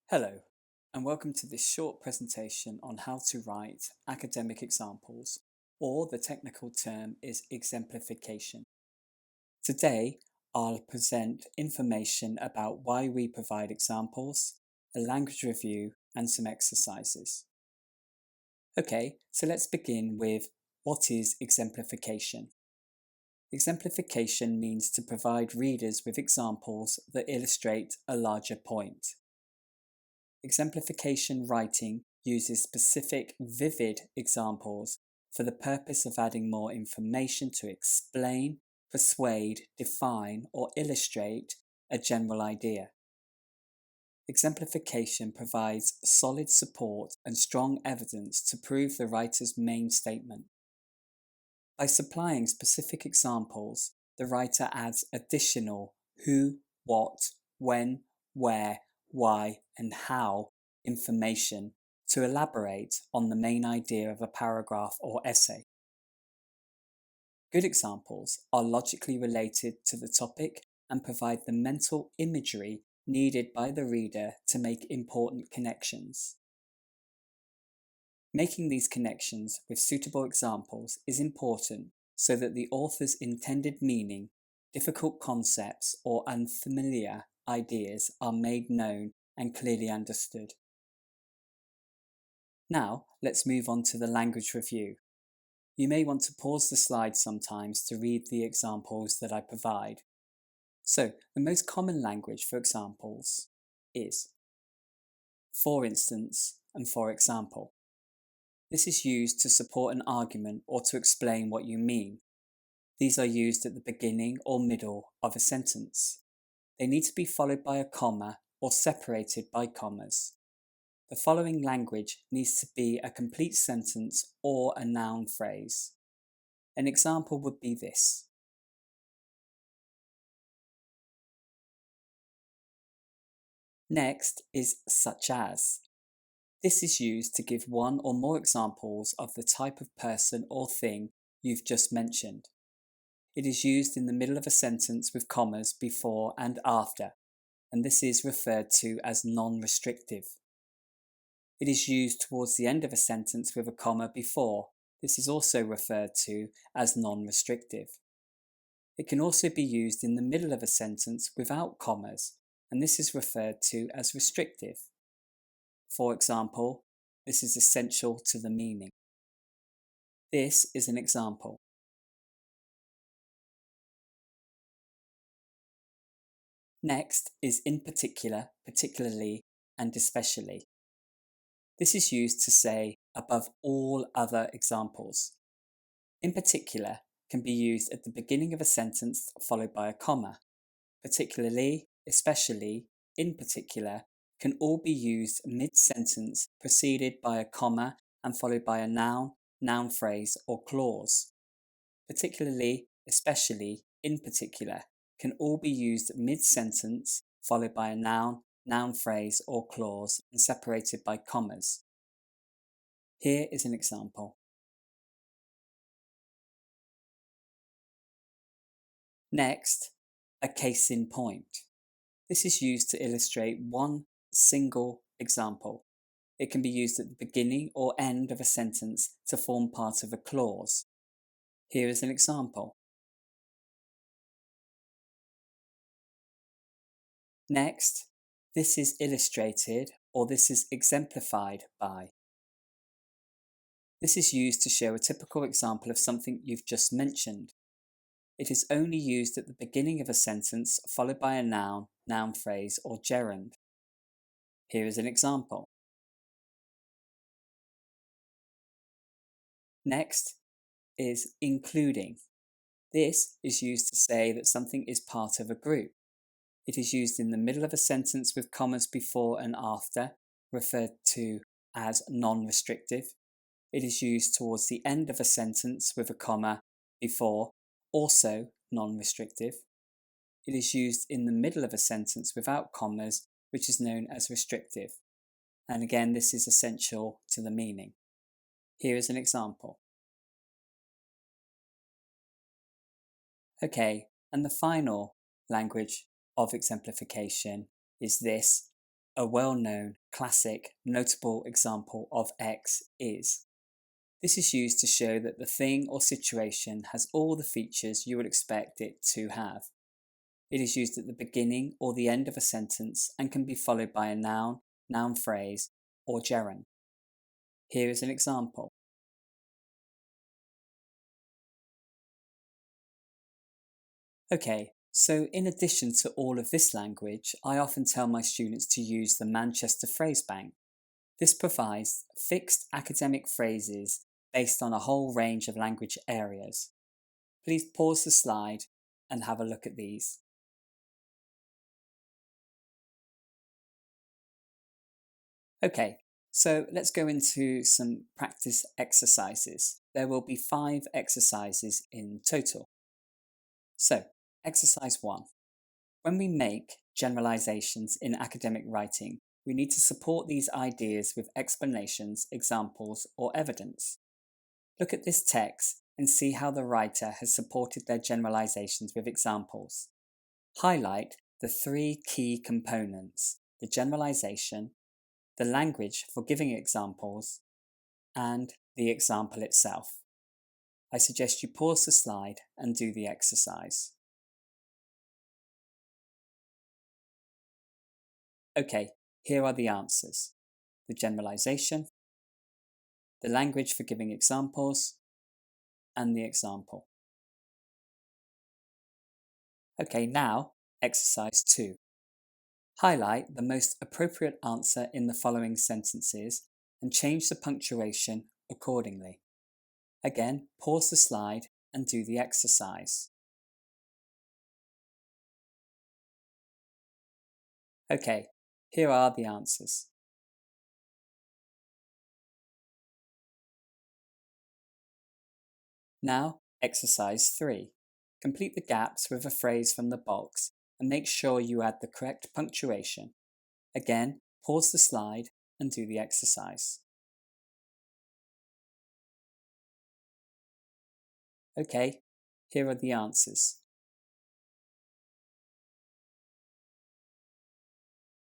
Hello, and welcome to this short presentation on how to write academic examples, or the technical term is exemplification. Today, I'll present information about why we provide examples, a language review, and some exercises. Okay, so let's begin with what is exemplification? Exemplification means to provide readers with examples that illustrate a larger point. Exemplification writing uses specific, vivid examples for the purpose of adding more information to explain, persuade, define, or illustrate a general idea. Exemplification provides solid support and strong evidence to prove the writer's main statement. By supplying specific examples, the writer adds additional who, what, when, where, why, and how information to elaborate on the main idea of a paragraph or essay. Good examples are logically related to the topic and provide the mental imagery needed by the reader to make important connections. Making these connections with suitable examples is important so that the author's intended meaning, difficult concepts, or unfamiliar ideas are made known and clearly understood. Now, let's move on to the language review. You may want to pause the slide sometimes to read the examples that I provide. So, the most common language for examples is for instance and for example. This is used to support an argument or to explain what you mean. These are used at the beginning or middle of a sentence. They need to be followed by a comma or separated by commas. The following language needs to be a complete sentence or a noun phrase. An example would be this. Next is such as. This is used to give one or more examples of the type of person or thing you've just mentioned. It is used in the middle of a sentence with commas before and after, and this is referred to as non-restrictive. It is used towards the end of a sentence with a comma before. This is also referred to as non-restrictive. It can also be used in the middle of a sentence without commas, and this is referred to as restrictive. For example, this is essential to the meaning. This is an example. Next is in particular, particularly, and especially. This is used to say above all other examples. In particular can be used at the beginning of a sentence followed by a comma. Particularly, especially, in particular can all be used mid-sentence preceded by a comma and followed by a noun, noun phrase, or clause. Particularly, especially, in particular can all be used mid-sentence followed by a noun, noun phrase, or clause and separated by commas. Here is an example. Next, a case in point. This is used to illustrate one single example. It can be used at the beginning or end of a sentence to form part of a clause. Here is an example. Next, this is illustrated or this is exemplified by. This is used to show a typical example of something you've just mentioned. It is only used at the beginning of a sentence followed by a noun, noun phrase, or gerund. Here is an example. Next is including. This is used to say that something is part of a group. It is used in the middle of a sentence with commas before and after, referred to as non-restrictive. It is used towards the end of a sentence with a comma before, also non-restrictive. It is used in the middle of a sentence without commas, which is known as restrictive. And again, this is essential to the meaning. Here is an example. Okay, and the final language of exemplification is this, a well-known, classic, notable example of X is. This is used to show that the thing or situation has all the features you would expect it to have. It is used at the beginning or the end of a sentence and can be followed by a noun, noun phrase, or gerund. Here is an example. Okay, so in addition to all of this language, I often tell my students to use the Manchester Phrase Bank. This provides fixed academic phrases based on a whole range of language areas. Please pause the slide and have a look at these. Okay, so let's go into some practice exercises. There will be 5 exercises in total. So, exercise 1. When we make generalizations in academic writing, we need to support these ideas with explanations, examples, or evidence. Look at this text and see how the writer has supported their generalizations with examples. Highlight the 3 key components: the generalization, the language for giving examples, and the example itself. I suggest you pause the slide and do the exercise. Okay, here are the answers: the generalization, the language for giving examples, and the example. Okay, now exercise 2. Highlight the most appropriate answer in the following sentences and change the punctuation accordingly. Again, pause the slide and do the exercise. Okay, here are the answers. Now, exercise 3. Complete the gaps with a phrase from the box and make sure you add the correct punctuation. Again, pause the slide and do the exercise. Okay, here are the answers.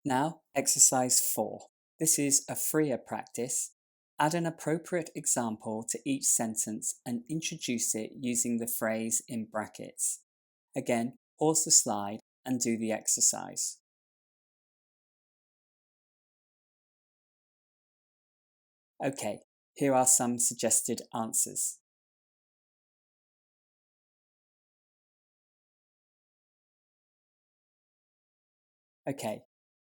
Now, exercise 4. This is a freer practice. Add an appropriate example to each sentence and introduce it using the phrase in brackets. Again, pause the slide and do the exercise. Okay, here are some suggested answers. Okay,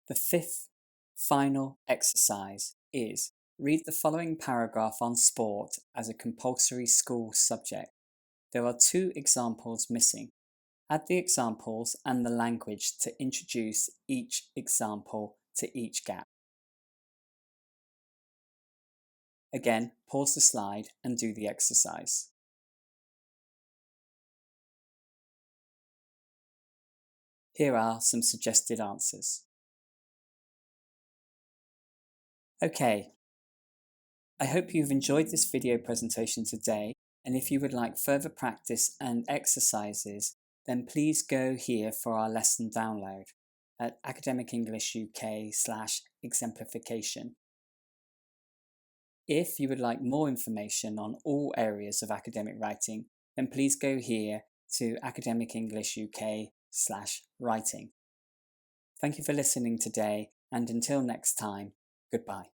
the 5th final exercise is read the following paragraph on sport as a compulsory school subject. There are 2 examples missing. Add the examples and the language to introduce each example to each gap. Again, pause the slide and do the exercise. Here are some suggested answers. Okay, I hope you've enjoyed this video presentation today, and if you would like further practice and exercises, then please go here for our lesson download at Academic English UK/exemplification. If you would like more information on all areas of academic writing, then please go here to Academic English UK/writing. Thank you for listening today, and until next time, goodbye.